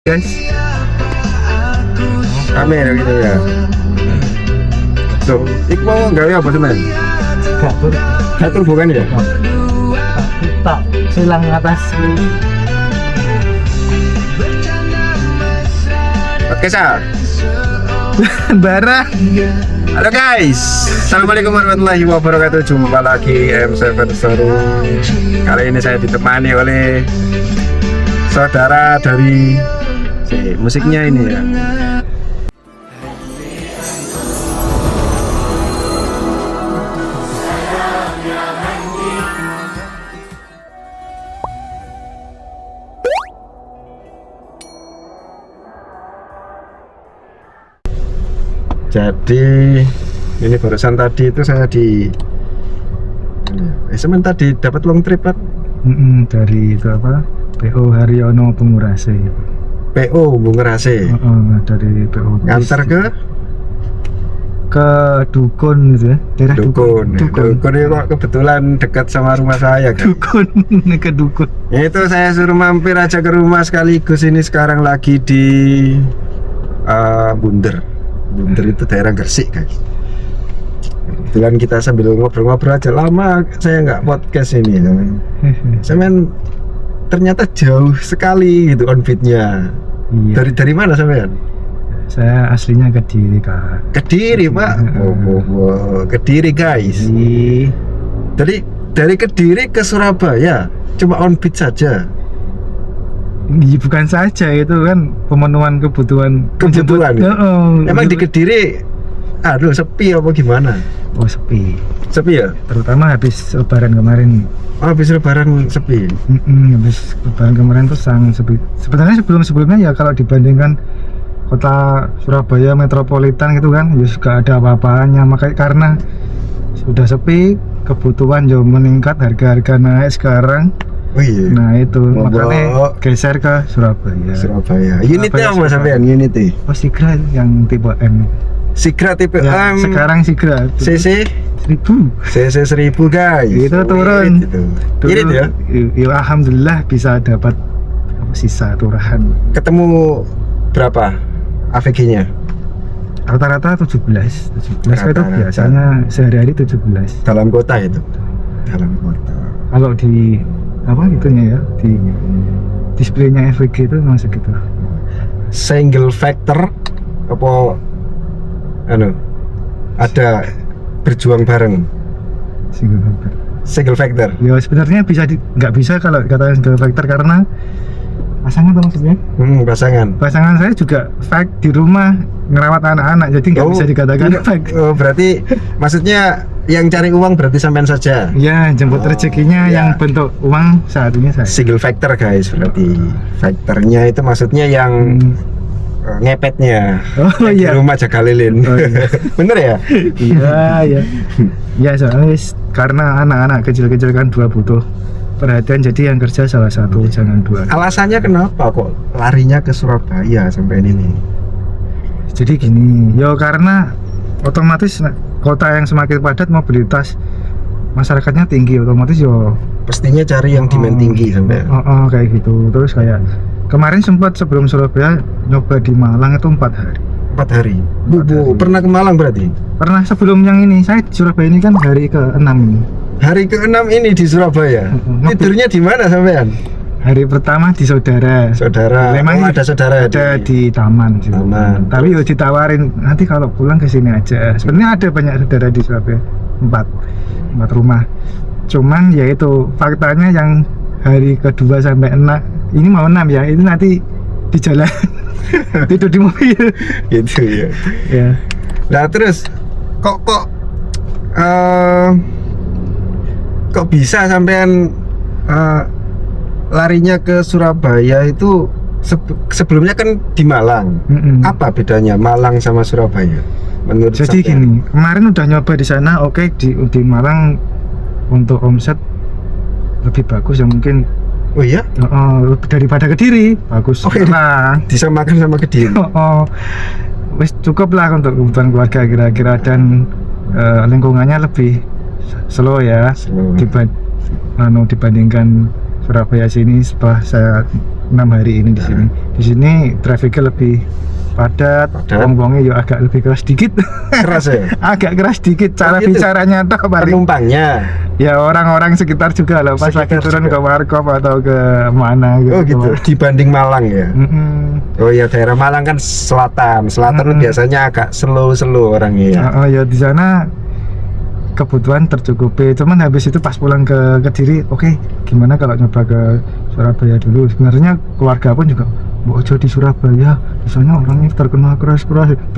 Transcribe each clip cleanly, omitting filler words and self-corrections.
guys. Kamera gitu ya. Tuh, iku mau gawe apa teman? Gatur bukan ya? Tak silang atas. Oke, Sa. Bara. Halo guys, assalamualaikum warahmatullahi wabarakatuh. Jumpa lagi M7 Seru. Kali ini saya ditemani oleh saudara dari musiknya ini ya. Jadi ini barusan tadi itu saya di semen tadi dapat long trip kan? Dari itu apa? PO Haryono Pengurase. PO Bungerase. Dari PO. Ngantar ke Dukun gitu ya. Daerah Dukun. Dukun ini kok kebetulan dekat sama rumah saya kan. Dukun ke Dukun. Itu saya suruh mampir aja ke rumah sekaligus. Ini sekarang lagi di Bunder. Bunder itu daerah Gresik guys. Kebetulan kita sambil ngobrol-ngobrol aja, lama saya nggak podcast ini. Sampean ternyata jauh sekali gitu onfitnya. Iya. Dari mana sampean? Saya aslinya Kediri Kak. Kediri Pak. Kediri guys. Jadi dari Kediri ke Surabaya cuma onfit saja. Bukan saja, itu kan pemenuhan kebutuhan. Ya? Emang di Kediri sepi apa gimana? Oh sepi ya? Terutama habis lebaran kemarin. Oh, habis lebaran sepi? Habis lebaran kemarin tuh sangat sepi. Sebenarnya sebelumnya ya kalau dibandingkan kota Surabaya metropolitan gitu kan ya gak ada apa-apanya. Makanya karena sudah sepi, kebutuhan jauh meningkat, harga-harga naik sekarang. Oh iya. Nah itu makanya geser ke Surabaya. Unity apa sampean? Unity. Oh Sigra yang tipe M. Sigra tipe ya, M. Sekarang Sigra. CC 1000. CC 1000 guys. Itu turun. Irit ya? Ya alhamdulillah bisa dapat sisa turahan. Ketemu berapa AVG-nya? Rata-rata 17 itu biasanya sehari-hari 17. Dalam kota itu. Dalam kota. Kalau di apa itunya ya, di displaynya FVG itu memang segitu. Single factor apa ada berjuang bareng? Single factor. Ya sebenarnya nggak bisa kalau kata single factor karena pasangan atau maksudnya? Pasangan saya juga fake di rumah ngerawat anak-anak, jadi nggak bisa dikatakan fake. Oh, berarti maksudnya yang cari uang berarti sampean saja? Ya, jemput rezekinya ya. Yang bentuk uang saat ini saya. Single factor guys, berarti factornya itu maksudnya yang ngepetnya. Oh iya. Di rumah jaga lilin. Oh, iya. Bener ya? Iya. Ya soalnya karena anak-anak kecil-kecil kan dua butuh perhatian, jadi yang kerja salah satu, jangan dua. Alasannya kenapa kok larinya ke Surabaya sampai ini? Jadi gini, ya karena otomatis kota yang semakin padat, mobilitas masyarakatnya tinggi, otomatis yo pastinya cari yang demand tinggi sampai. Kayak gitu. Terus kayak kemarin sempat sebelum Surabaya nyoba di Malang itu 4 hari. 4 hari. Bu, pernah ke Malang berarti? Pernah sebelum yang ini. Saya di Surabaya ini kan hari ke-6 ini. Hari ke-6 ini di Surabaya. Tidurnya di mana sampean? Hari pertama di saudara. Memang ada saudara ada di taman. Tapi yo ditawarin nanti kalau pulang ke sini aja. Sebenarnya ada banyak saudara di Surabaya. 4 rumah. Cuman ya itu faktanya yang hari kedua sampai 6 ini mau 6 ya. Ini nanti di jalan tidur di mobil. Gitu ya. Ya. Nah terus kok bisa sampean larinya ke Surabaya itu sebelumnya kan di Malang. Apa bedanya Malang sama Surabaya menurut jadi sampean? Gini, kemarin udah nyoba di sana, di Malang untuk omset lebih bagus ya mungkin. Oh iya? Daripada Kediri bagus. Disamakan sama Kediri. Wis cukup lah untuk kebutuhan keluarga kira-kira, dan lingkungannya lebih slow ya. Dibandingkan Surabaya sini. Setelah saya hari ini di sini. Di sini trafficnya lebih padat, wong-wongnya ya agak lebih keras dikit. Keras ya? Agak keras dikit cara gitu? bicaranya toh paling. Penumpangnya? Ya orang-orang sekitar juga loh pas lagi turun ke Warkop atau ke mana gitu. Oh gitu, dibanding Malang ya? Oh ya, daerah Malang kan selatan biasanya agak slow orangnya ya? Oh ya, di sana kebutuhan tercukupi, cuman habis itu pas pulang ke Kediri, oke, gimana kalau nyoba ke Surabaya dulu. Sebenarnya keluarga pun juga mau di Surabaya, misalnya orangnya terkenal keras.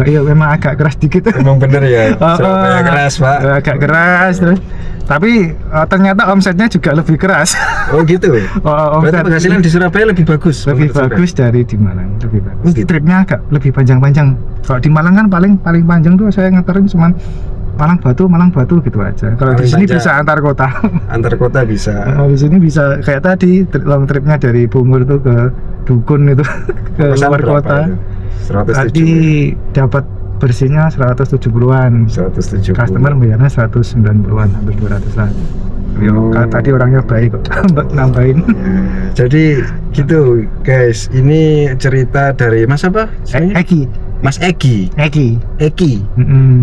Ya memang agak keras dikit. Emang bener ya, Surabaya keras Pak? Agak keras terus. Tapi ternyata omsetnya juga lebih keras. Oh gitu? Berarti penghasilan di Surabaya lebih bagus? Lebih bagus dari di Malang, lebih bagus. Gitu? Tripnya agak lebih panjang-panjang. Kalau di Malang kan paling panjang tuh saya nganterin cuman Malang Batu gitu aja. Kalau di sini bisa antar kota. Antar kota bisa. Di sini bisa kayak tadi long tripnya dari Bungur tuh ke Dukun itu ke luar kota. 170. Tadi dapat bersihnya 170-an. 170. Customer bayarnya 190-an, hampir 200 lah. Tadi orangnya baik kok, nambahin. Jadi gitu guys, ini cerita dari Mas apa? Mas Egi.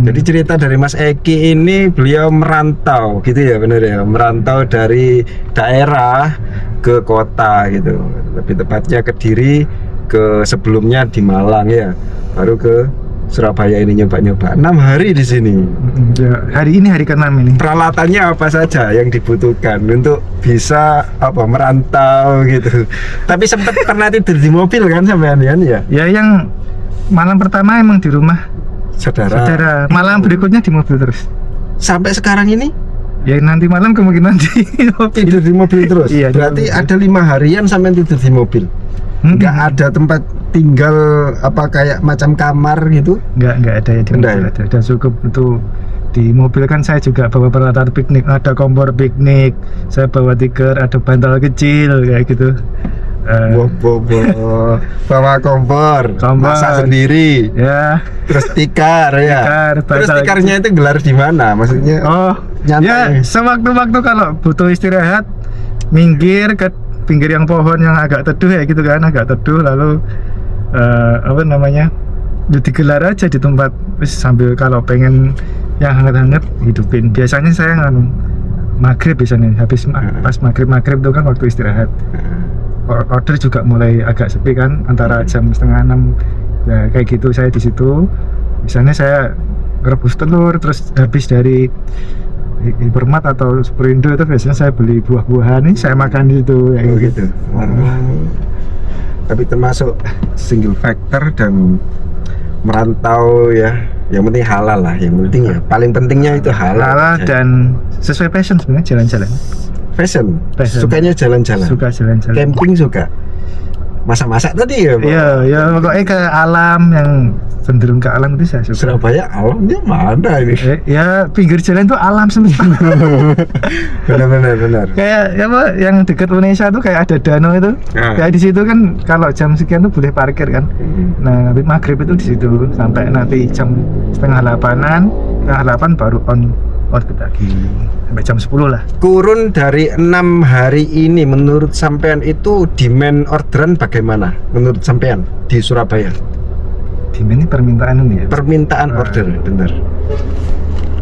Jadi cerita dari Mas Egi ini, beliau merantau gitu ya, bener ya, merantau dari daerah ke kota gitu, lebih tepatnya Kediri, ke sebelumnya di Malang ya, baru ke Surabaya ini nyoba-nyoba 6 hari di sini. Ya, hari ini hari ke-6 ini. Peralatannya apa saja yang dibutuhkan untuk bisa merantau gitu. Tapi sempat pernah tidur di mobil kan sampean ya? Ya, yang malam pertama emang di rumah saudara. Malam berikutnya di mobil terus. Sampai sekarang ini? Ya nanti malam kemungkinan tidur di mobil terus. Iya, berarti ada 5 harian sampai tidur di mobil. Nggak ada tempat tinggal apa kayak macam kamar gitu? Nggak ada ya di mobil. Ada. Dan cukup itu di mobil kan saya juga bawa peralatan piknik, ada kompor piknik, saya bawa tikar, ada bantal kecil kayak gitu. Bawa kompor, masak sendiri ya, terus tikar ya. Terus tikarnya itu gelar di mana? Maksudnya nyantai. Ya sewaktu-waktu kalau butuh istirahat minggir ke pinggir yang pohon yang agak teduh ya gitu kan, agak teduh, lalu digelar aja di tempat sambil kalau pengen yang hangat-hangat hidupin. Biasanya saya maghrib biasanya habis pas maghrib itu kan waktu istirahat. Order juga mulai agak sepi kan, antara jam 5:30 ya, kayak gitu saya di situ. Misalnya saya rebus telur, terus habis dari Hypermart atau Superindo itu biasanya saya beli buah-buahan, nih saya makan di situ kayak gitu. Tapi termasuk single factor dan merantau ya, yang penting halal lah, yang penting ya, paling pentingnya itu halal dan sesuai passion sebenarnya, jalan-jalan. Fashion. Sukanya jalan-jalan. Suka jalan-jalan. Camping suka. Masak-masak tadi ya, Pak? Iya, pokoknya ke alam, yang cenderung ke alam itu saya suka. Surabaya alamnya mana ini? Ya pinggir jalan tuh alam semua. Benar. Kayak yang dekat Indonesia tuh kayak ada danau itu. Kayak di situ kan kalau jam sekian tuh boleh parkir kan. Nah, habis maghrib itu di situ sampai nanti jam 7:30-an, 7:30 baru on lagi sampai jam 10 lah. Kurun dari 6 hari ini, menurut sampean itu demand orderan bagaimana? Menurut sampean di Surabaya? Demand ini permintaan ini ya? Permintaan order, bener.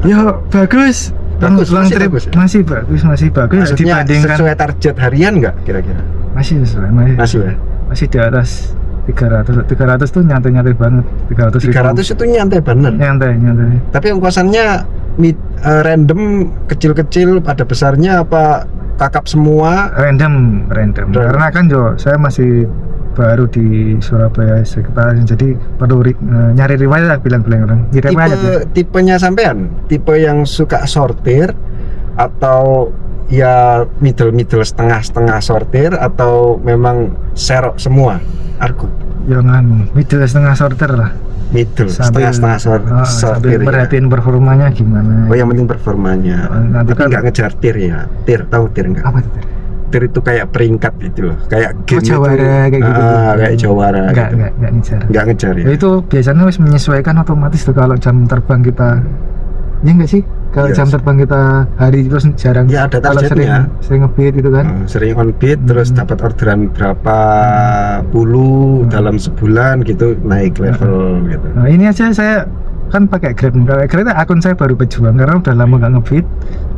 Ya bagus. Masih bagus. Maksudnya dibandingkan sesuai target harian nggak kira-kira? Masih sesuai. Masih ya? Masih di atas 300 tuh nyantai banget. 300 itu nyantai banget. Nyantai. Tapi ongkosannya random, kecil-kecil pada besarnya apa kakap semua? Random. Karena kan saya masih baru di Surabaya sekitar, jadi perlu nyari riwayat lah, bilang orang. Tipenya sampean, tipe yang suka sortir atau ya middle setengah sortir, atau memang serok semua argo? Jangan middle setengah sortir lah. Middle setengah sortir. Perhatiin performanya gimana. Oh, yang penting performanya. Nanti kan nggak ngejar tir ya. Tahu tir nggak? Apa itu? Tir itu kayak peringkat gitu loh, kayak game jawara, itu. Kayak gitu. Kayak jawara. Nggak ngejar ya. Itu biasanya menyesuaikan otomatis tuh kalau jam terbang kita. Ya nggak sih? Kalau Iya. jam terbang kita hari terus jarang. Ya, ada kalau targetnya. sering nge-beat itu kan. Sering on beat terus dapat orderan berapa puluh dalam sebulan gitu, naik level gitu. Nah, ini aja saya kan pakai Grab. Kalau Grab akun saya baru berjuang karena udah lama nggak nge-beat.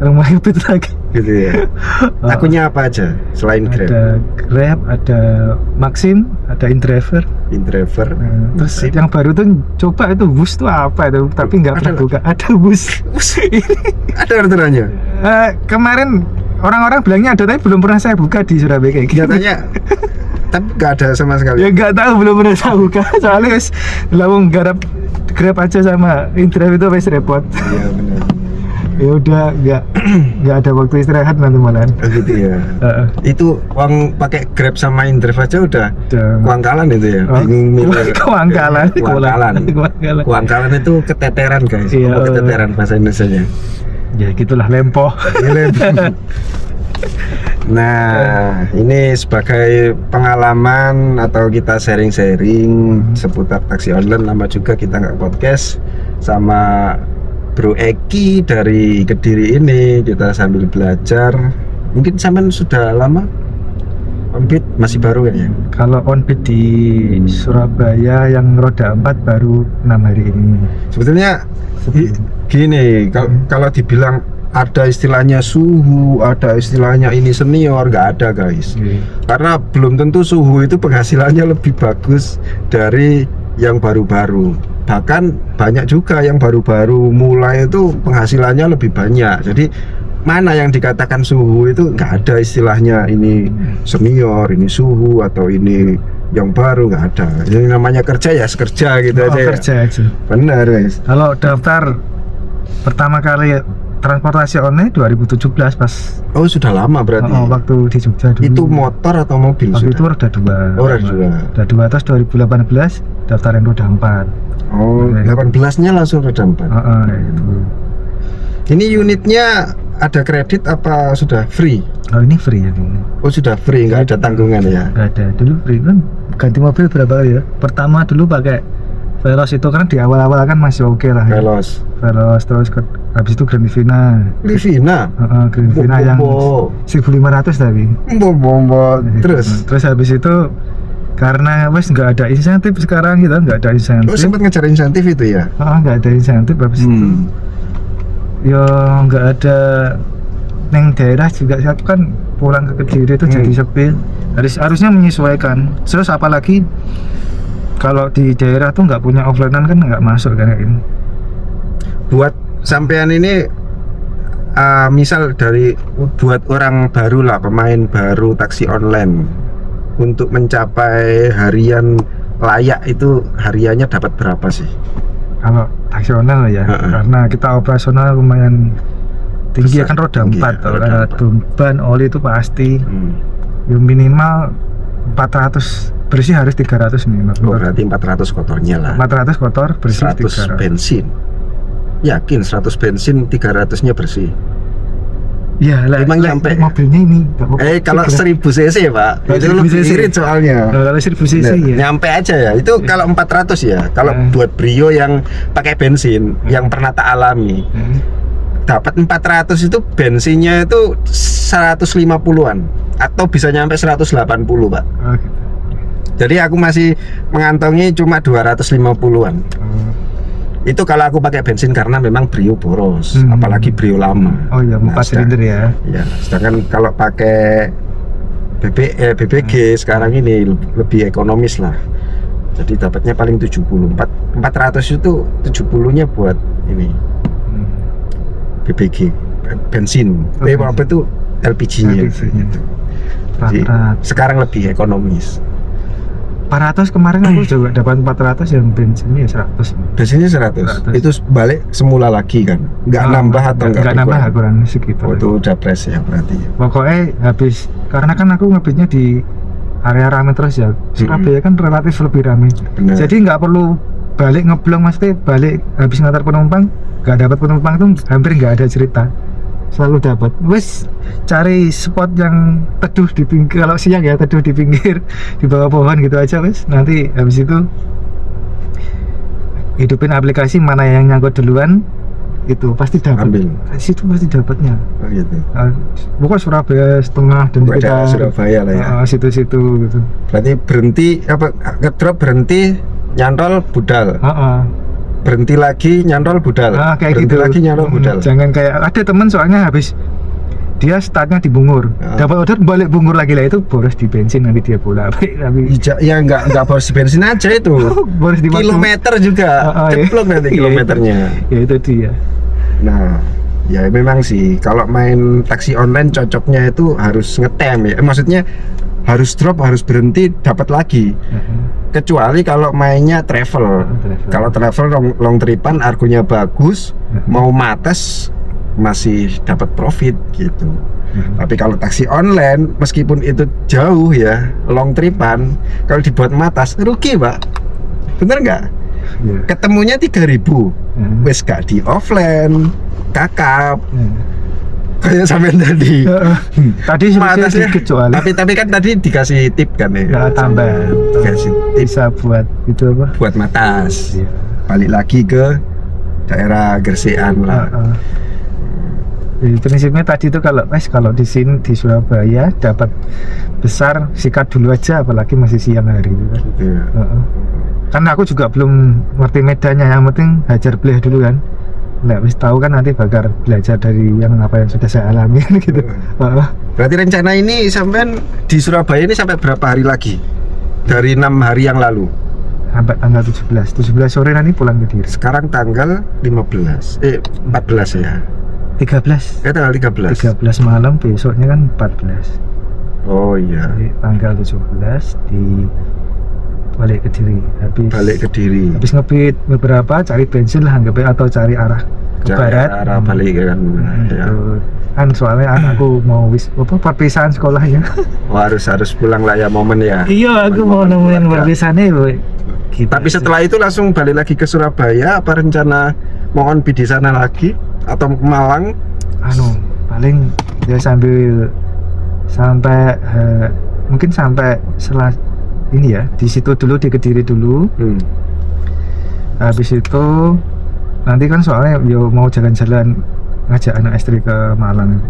Sekarang mulai nge-beat lagi. Gitu ya. Akunnya apa aja selain Grab? Ada Grab, ada Maxim, ada InDriver. InDriver. Terus Sip. yang baru tuh coba itu bus tuh apa itu, tapi nggak pernah Ada buka. Ada bus. Ada orderannya. Kemarin orang-orang bilangnya ada, tapi belum pernah saya buka di Surabaya kayak gitu. Nyatanya tapi nggak ada sama sekali. Ya nggak tahu, belum pernah saya buka. Soalnya wis lawang garap Grab aja sama InDrive itu wis repot. Iya benar. Ya udah nggak ada waktu istirahat nanti malahan. Gitu ya. Itu uang pakai Grab sama InDrive aja udah kuangkalan itu ya. Oh, Bingung milih. kuangkalan. Kuangkalan. Kuangkalan. Kuangkalan itu keteteran guys. Iya. Keteteran bahasa Indonesianya. Ya gitulah, lempoh. Nah, ini sebagai pengalaman atau kita sharing-sharing seputar taksi online. Lama juga kita nggak podcast sama Bro Eki dari Kediri ini, kita sambil belajar. Mungkin sampean sudah lama on-beat, masih baru kayaknya. Kalau on-beat di Surabaya yang roda 4 baru 6 hari ini. Sebetulnya gini, kalau dibilang ada istilahnya suhu, ada istilahnya ini senior, nggak ada guys. Karena belum tentu suhu itu penghasilannya lebih bagus dari yang baru-baru. Bahkan banyak juga yang baru-baru mulai itu penghasilannya lebih banyak. Jadi mana yang dikatakan suhu itu nggak ada istilahnya ini senior, ini suhu atau ini yang baru, nggak ada. Yang namanya kerja ya kerja gitu aja. Kerja aja. Benar guys. Kalau daftar pertama kali transportasi online 2017 pas. Oh sudah lama berarti. Waktu di Jogja dulu. Itu motor atau mobil? Waktu itu sudah? roda 2. Oh, roda 2. Roda 2 terus 2018 daftarin roda 4. Oh, 18-nya langsung roda 4. Itu. Ini unitnya ada kredit apa sudah free? Oh ini free ya ini. Oh sudah free, nggak ada tanggungan ya? Nggak ada. Dulu free kan ganti mobil berapa kali ya? Pertama dulu pakai Veloz itu kan di awal-awal kan masih oke lah. Ya. Veloz terus habis itu Grand Livina. Grand Livina yang 1.500 tapi. Terus habis itu karena wes nggak ada insentif sekarang kita nggak ada insentif. Oh sempat ngejar insentif itu ya? Nggak ada insentif habis itu. Ya nggak ada neng daerah juga, saya kan pulang ke Kediri itu jadi sepi. Harusnya menyesuaikan. Terus apalagi kalau di daerah tuh nggak punya offline-an kan nggak masuk kan ini. Buat sampean ini misal buat orang baru lah, pemain baru taksi online, untuk mencapai harian layak itu hariannya dapat berapa sih? Kalau taksi online ya, karena kita operasional lumayan tinggi ya kan, roda 4 ya, beban oli itu pasti ya minimal 400 bersih harus 300 minimal. Oh, berarti 400 kotornya lah. 400 kotor bersih 100 300. bensin. Yakin 100 bensin 300-nya bersih. Iya lah. Emang nyampe mobilnya ini. Kalau 1000 cc Pak, Kalau itu 1000 lebih cc. irit soalnya. Kalau 1000 cc Nah, ya. nyampe aja ya. Itu kalau 400 ya. Kalau buat Brio yang pakai bensin yang pernah tak alami. Dapat 400 itu bensinnya itu 150-an atau bisa nyampe 180 Pak. Oh, gitu. Jadi aku masih mengantongi cuma 250-an. Itu kalau aku pakai bensin karena memang Brio boros, apalagi Brio lama. Oh iya, 4 silinder ya. Ya, sedangkan kalau pakai BPG sekarang ini lebih ekonomis lah. Jadi dapatnya paling 74. 400 itu 70-nya buat ini. BPG bensin. Apa itu LPG-nya. Gitu. Jadi, sekarang lebih ekonomis. 400 kemarin aku juga dapat 400 yang bensinnya 100. Bensinnya 100. Itu balik semula lagi kan? Nggak nambah atau nggak nambah, kurang segitu. Oh, itu udah press ya berarti. Pokoknya habis, karena kan aku ngebitnya di area rame terus ya. Surabaya kan relatif lebih rame. Bener. Jadi nggak perlu balik ngeblong, mesti balik habis ngantar penumpang, nggak dapat penumpang tuh hampir nggak ada cerita. Selalu dapat. Wes cari spot yang teduh di pinggir, kalau siang ya teduh di pinggir di bawah pohon gitu aja wes. Nanti habis itu hidupin aplikasi mana yang nyangkut duluan, itu pasti dapat. Ambil. Situ pasti dapatnya. Oh gitu. Pokoknya Surabaya setengah dan Pokoknya sekitar daerah Surabaya lah ya. situ-situ gitu. Berarti berhenti apa ngedrop berhenti nyantol budal. Berhenti lagi nyantol budal. Kayak berhenti gitu. lagi nyantol budal. Jangan kayak ada temen soalnya habis dia startnya di Bungur, dapat order balik Bungur lagi lah, itu boros di bensin, nanti dia bolak balik. Tapi ya nggak boros di bensin aja itu. boros di waktu. Kilometer juga ceplok nanti kilometernya. Ya itu dia. Nah, ya memang sih kalau main taksi online cocoknya itu harus ngetem ya. Maksudnya harus drop, harus berhenti, dapat lagi. Kecuali kalau mainnya travel. Kalau travel long tripan argonya bagus, mau mates masih dapat profit gitu. Tapi kalau taksi online meskipun itu jauh ya, long tripan, kalau dibuat matas rugi, Pak. Bener nggak? Ketemunya 3.000, wes gak di offline, kakap. Kayak sampai tadi. Tadi matasnya kecuali. Tapi kan tadi dikasih tip kan ya. Tambah. Dikasih tip Bisa buat itu apa? buat matas. Balik lagi ke daerah Gersekan lah. Jadi prinsipnya tadi itu kalau di sini di Surabaya dapat besar, sikat dulu aja, apalagi masih siang hari kan. Iya. Karena aku juga belum ngerti medannya, yang penting hajar bleh dulu kan. Nggak wis tahu kan nanti bakal belajar dari yang apa yang sudah saya alami gitu. Berarti rencana ini sampai di Surabaya ini sampai berapa hari lagi? Dari 6 hari yang lalu. Sampai tanggal 17 sore nanti pulang ke Kediri. Sekarang tanggal 14 ya. 13. Tanggal 13. 13 malam, besoknya kan 14. Oh iya. Jadi, tanggal 17 di balik Kediri. Balik Kediri. Habis ngebit beberapa, cari bensin lah anggapnya, atau cari arah ke barat. Arah balik kan. Ya. Kan soalnya anakku mau perpisahan sekolahnya. Oh, harus pulang lah ya momen ya. Iya, aku mau nemuin perpisahannya gitu. Tapi setelah itu langsung balik lagi ke Surabaya, apa rencana mau on bid di sana lagi atau ke Malang? Paling ya sampai mungkin sampai setelah ini ya, di situ dulu, di Kediri dulu. Habis itu nanti kan soalnya yo mau jalan-jalan, ngajak anak istri ke Malang.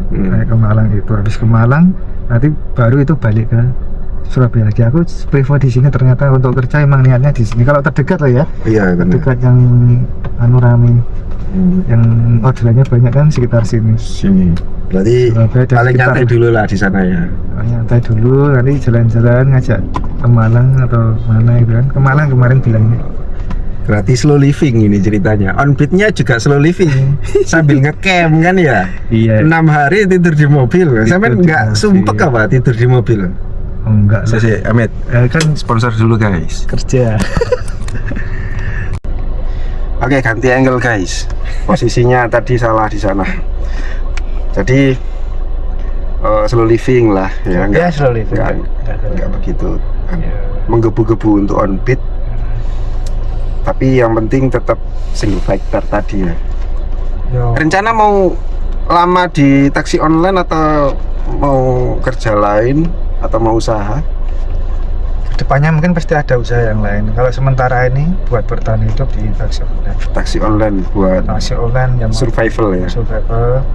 Ke Malang itu, habis ke Malang nanti baru itu balik ke Surabaya lagi. Aku prefer di sini, ternyata untuk kerja emang niatnya di sini. Kalau terdekat lah ya. Iya, terdekat yang rame. Yang orderannya banyak kan sekitar sini. Berarti paling nyantai dulu lah di sana ya. Nyantai dulu, nanti jalan-jalan ngajak ke Malang atau mana itu kan. Ke Malang kemarin bilangnya. Berarti slow living ini ceritanya. On beat-nya juga slow living. Sambil ngecamp kan ya. Iya. 6 hari tidur di mobil. Sampai nggak sumpek apa tidur di mobil? Enggak lah. Amit, kan sponsor dulu guys. Kerja. Oke, ganti angle guys. Posisinya tadi salah di sana. Jadi slow living lah ya. Ya slow living. Enggak begitu menggebu-gebu untuk on beat. Tapi yang penting tetap single factor tadi ya. Rencana mau lama di taksi online atau mau kerja lain atau mau usaha? Depannya mungkin pasti ada usaha yang lain. Kalau sementara ini buat bertahan hidup di taksi online. Taksi online buat taksi online yang survival ya. Survival.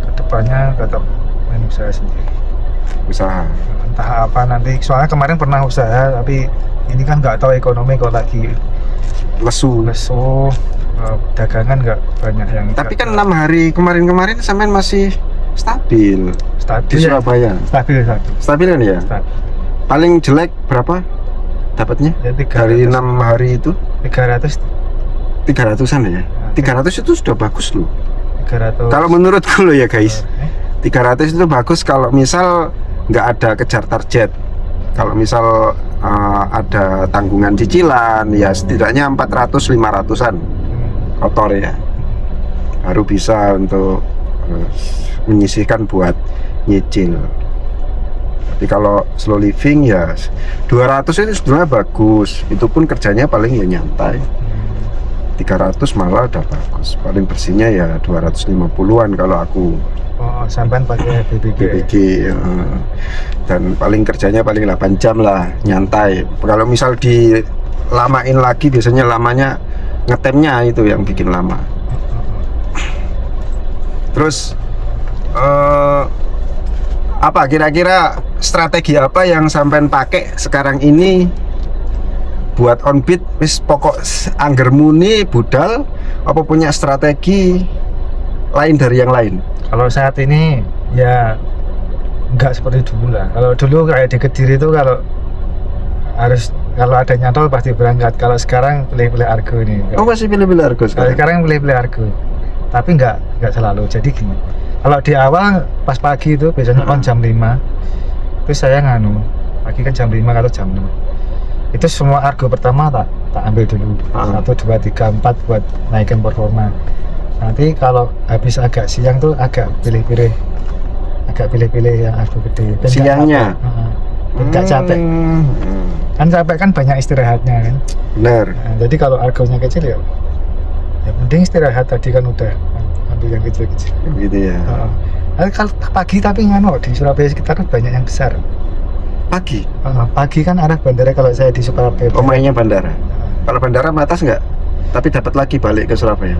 Kedepannya tetap main usaha sendiri. Usaha. Entah apa nanti. Soalnya kemarin pernah usaha, tapi ini kan nggak tahu ekonomi kalau lagi lesu. Dagangan nggak banyak yang. Tapi kan 6 hari kemarin sampean masih stabil di Surabaya. Stabil kan ya? Stabil. Paling jelek berapa dapatnya? Ya, dari 6 hari itu 300-an ya? 300 itu sudah bagus loh. 300. Kalau menurutku loh ya guys, 300 itu bagus kalau misal nggak ada kejar target. Kalau misal ada tanggungan cicilan ya setidaknya 400-500an kotor ya, baru bisa untuk menyisihkan buat nyicil. Tapi kalau slow living ya 200 itu sebenarnya bagus. Itu pun kerjanya paling ya nyantai. 300 malah udah bagus. Paling bersihnya ya 250-an kalau aku. Sampai pakai BBG ya. Dan paling kerjanya paling 8 jam lah, nyantai. Kalau misal dilamain lagi biasanya lamanya ngetemnya itu yang bikin lama. Terus apa kira-kira strategi apa yang sampean pakai sekarang ini buat on-beat wis pokok angger muni budal, apa punya strategi lain dari yang lain? Kalau saat ini ya nggak seperti dulu lah. Kalau dulu kayak di Kediri itu kalau ada nyantol pasti berangkat. Kalau sekarang pilih-pilih argo ini. Oh, masih pilih-pilih argo Kalau sekarang pilih-pilih argo. Tapi nggak selalu. Jadi gini. Kalau di awal pas pagi itu biasanya on jam 5. Terus saya pagi kan jam 5 atau jam 6. Itu semua argo pertama tak ambil dulu. 1, 2, 3, 4 buat naikin performa. Nanti kalau habis agak siang tuh agak pilih-pilih yang argo gede. Dan siangnya nggak capek. Kan capek kan banyak istirahatnya kan. Bener. Nah, jadi kalau argonya kecil ya penting istirahat, tadi kan udah ambil yang kecil-kecil gitu ya. Nah, kalau pagi tapi di Surabaya sekitar banyak yang besar. Pagi kan arah bandara kalau saya di Surabaya. mainnya bandara. Kalau bandara matas nggak, tapi dapat lagi balik ke Surabaya.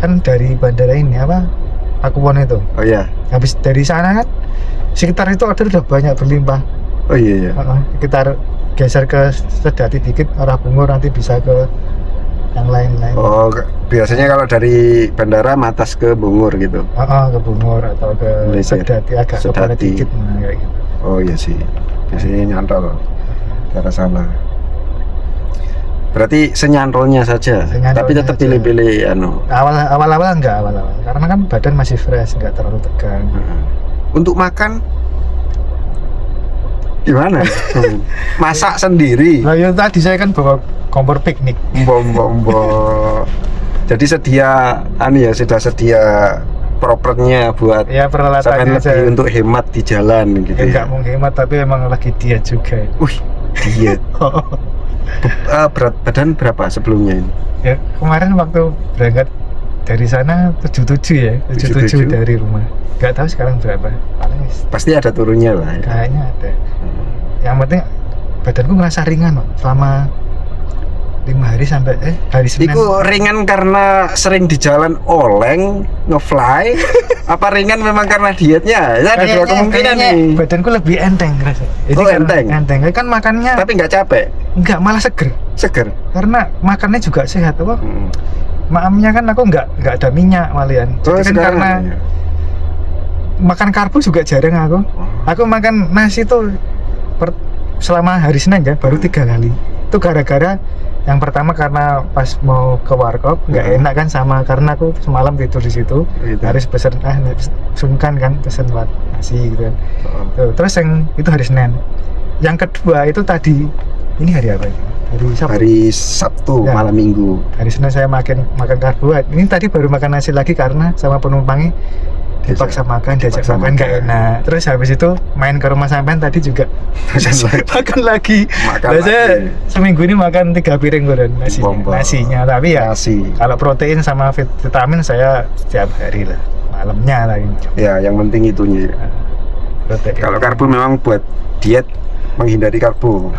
Kan dari bandara ini Pakuwon itu. Oh iya. Habis dari sana kan sekitar itu order udah banyak berlimpah. Oh iya. Kita geser ke Sedati dikit arah Bungur, nanti bisa ke yang lain-lain. Oh, biasanya kalau dari bandara matas ke Bungur gitu. Ke Bungur atau ke Sedati agak ke barat dikit kayak gitu. Oh iya sih. Biasanya nyantol ke arah sana. Berarti senyantolnya saja. Tapi tetap pilih-pilih Awal-awal enggak karena kan badan masih fresh, enggak terlalu tegang. Untuk makan gimana? Masak sendiri. Nah, ya tadi saya kan bawa kompor piknik. Mbok. Jadi sudah sedia propernya buat ya peralatannya lebih untuk hemat di jalan gitu. Enggak mau hemat, tapi emang lagi diet juga. Wih, diet. Berat badan berapa sebelumnya ini? Ya kemarin waktu berangkat dari sana 77 ya, 77 dari rumah. Nggak tahu sekarang berapa. Paling pasti ada turunnya lah. Kayaknya ada. Yang penting badanku merasa ringan selama 5 hari sampai hari Senin. Iku ringan karena sering di jalan oleng, ngefly, apa ringan memang karena dietnya? Ya, ada dua kemungkinan nih. Badanku lebih enteng rasa. Jadi enteng. Enteng. Kan makannya. Tapi nggak capek. Nggak, malah seger. Karena makannya juga sehat apa? Maamnya kan aku nggak ada minyak malian. Jadi kan karena makan karbo juga jarang aku. Aku makan nasi tuh selama hari Senin ya baru 3 kali. Itu gara-gara yang pertama karena pas mau ke warkop nggak enak kan, sama karena aku semalam tidur di situ gitu. Harus pesen sungkan kan pesen buat nasi gitu kan. Terus yang itu hari Senin. Yang kedua itu tadi ini hari apa ini? Hari Sabtu ya. Malam Minggu. Hari Senin saya makan karbo. Ini tadi baru makan nasi lagi karena sama penumpangnya dipaksa makan, diajak makan nggak enak. Terus habis itu main ke rumah sampean tadi juga makan lagi. Saya seminggu ini makan 3 piring goreng nasinya. Tapi ya kalau protein sama vitamin saya setiap hari lah, malamnya lagi. Ya yang penting itunya. Kalau karbo memang buat diet, menghindari karbo.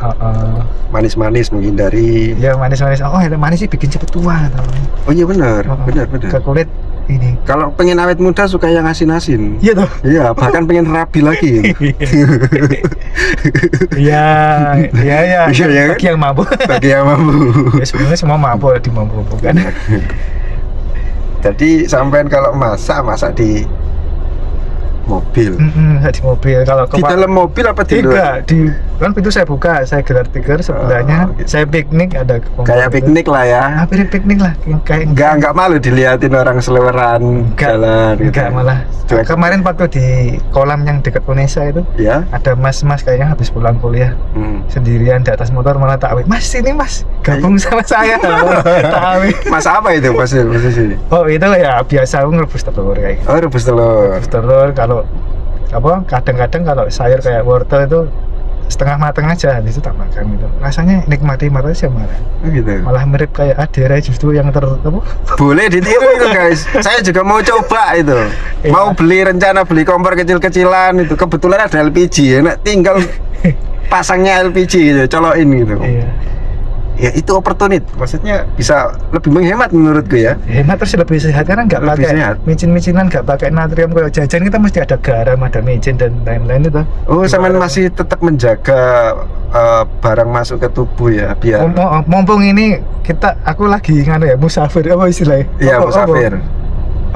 Manis-manis menghindari. Ya manis-manis. Manis sih bikin cepet tua. Oh iya benar. Ke kulit ini. Kalau pengen awet muda suka yang asin-asin. Iya toh. Iya, bahkan pengen rapi lagi. Iya. Bagi yang mabuk. Ya sebenarnya semua mabuk dimabuk-mabukkan. Jadi sampean kalau masak di mobil. Di mobil. Kalau di dalam mobil apa di luar? Kan pintu saya buka, saya gelar tikar sebelahnya. Saya piknik ada kayak piknik lah ya. Hampir piknik lah. Kayak enggak malu diliatin orang seleweran jalan gitu. Enggak malah. Kemarin waktu di kolam yang dekat Unesa itu, ya, ada mas-mas kayaknya habis pulang kuliah. Sendirian di atas motor, malah tak awet. Mas, sini Mas, gabung sama saya. Tak awet. Mas apa itu Mas sini? Oh, itu ya biasa aku ngerebus telur kayak gitu. Oh, rebus telur. Rebus telur kalau kadang-kadang kalau sayur kayak wortel itu setengah matang aja, habis itu tak makan gitu. Rasanya nikmati aja malah. Gitu. Malah mirip kayak adera justru yang Boleh ditiru itu guys. Saya juga mau coba itu. Mau beli kompor kecil-kecilan itu. Kebetulan ada LPG, enak tinggal pasangnya LPG gitu, colokin gitu. Iya. ya itu opportunity, maksudnya bisa lebih menghemat menurutku ya. Hemat terus lebih sehat karena nggak Lebih pakai sehat. micin-micinan, nggak pakai natrium. Kalau jajan kita mesti ada garam, ada micin dan lain-lain itu. Oh, sampean masih tetap menjaga barang masuk ke tubuh ya, biar Mumpung ini aku lagi nganu ya, musafir apa istilahnya? ya musafir.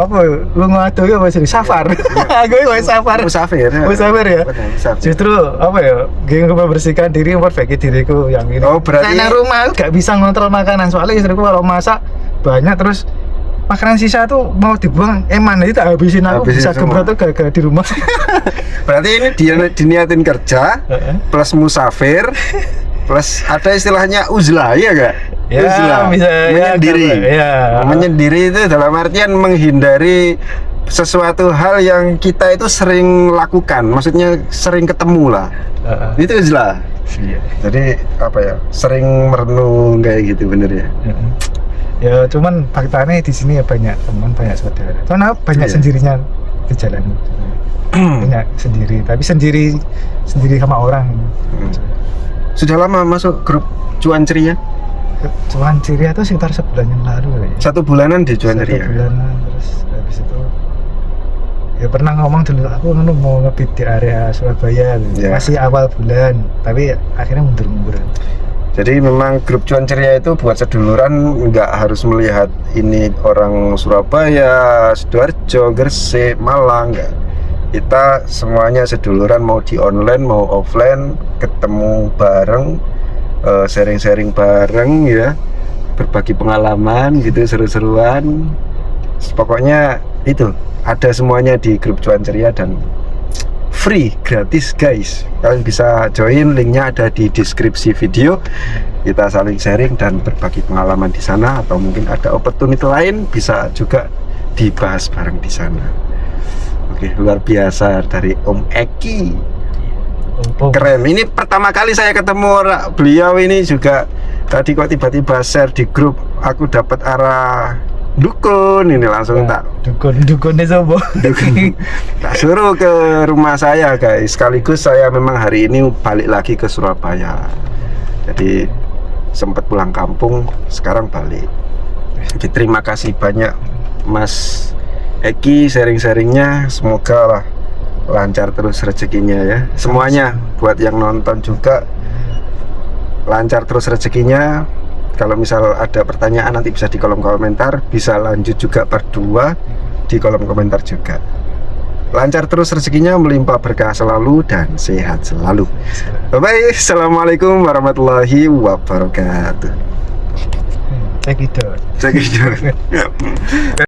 Apa lu ngadu ya apa sih? Safar. Aku wis safar. Musafir. Musafir ya. Betul, musafir. Justru apa ya? Gue membersihkan diri, memperbaiki diriku yang ini. Oh, berarti karena rumah aku gak bisa ngontrol makanan, soalnya istriku kalau masak banyak terus makanan sisa tuh mau dibuang eman, jadi tak habisin aku. Habisin bisa semua. gembrot tuh gara-gara di rumah. Berarti ini dia diniatin kerja plus musafir plus ada istilahnya uzlah ya gak? Ya, Uzlah, bisa menyendiri. ya. Menyendiri itu dalam artian menghindari sesuatu hal yang kita itu sering lakukan, maksudnya sering ketemu lah. Itu uzlah. Iya. Jadi apa ya? Sering merenung kayak gitu, bener ya? Ya cuman faktanya di sini ya banyak teman, banyak saudara. Cuman aku banyak Iya. sendirinya di jalan. Banyak sendiri, tapi sendiri sama orang. Sudah lama masuk grup Cuan Ceria? Cuman Ceria itu sekitar sebulan yang lalu ya. 1 bulanan di Cuan Ceria. 1 bulanan, terus habis itu ya pernah ngomong dulu aku mau ngebit di area Surabaya gitu. Ya. Masih awal bulan, tapi akhirnya mundur. Jadi memang grup Cuan Ceria itu buat seduluran, nggak harus melihat ini orang Surabaya, Sidoarjo, Gresik, Malang, nggak. Kita semuanya seduluran, mau di online mau offline, ketemu bareng, sharing-sharing bareng ya, berbagi pengalaman gitu, seru-seruan. Pokoknya itu ada semuanya di grup Cuan Ceria dan free, gratis guys. Kalian bisa join, linknya ada di deskripsi video. Kita saling sharing dan berbagi pengalaman di sana, atau mungkin ada opportunity lain bisa juga dibahas bareng di sana. Oke, luar biasa dari Om Eki. Keren. Ini pertama kali saya ketemu beliau ini juga. Tadi kok tiba-tiba share di grup, aku dapat arah dukun, ini langsung tak Dukunnya sobo. tak suruh ke rumah saya guys. Sekaligus saya memang hari ini balik lagi ke Surabaya, jadi sempat pulang kampung, sekarang balik. Jadi terima kasih banyak Mas Eki sharing-sharingnya, semoga lah lancar terus rezekinya ya semuanya. Buat yang nonton juga lancar terus rezekinya. Kalau misal ada pertanyaan nanti bisa di kolom komentar, bisa lanjut juga part 2 di kolom komentar juga. Lancar terus rezekinya, melimpah berkah selalu dan sehat selalu. Bye bye. Assalamualaikum warahmatullahi wabarakatuh. Cek itu. Cek itu.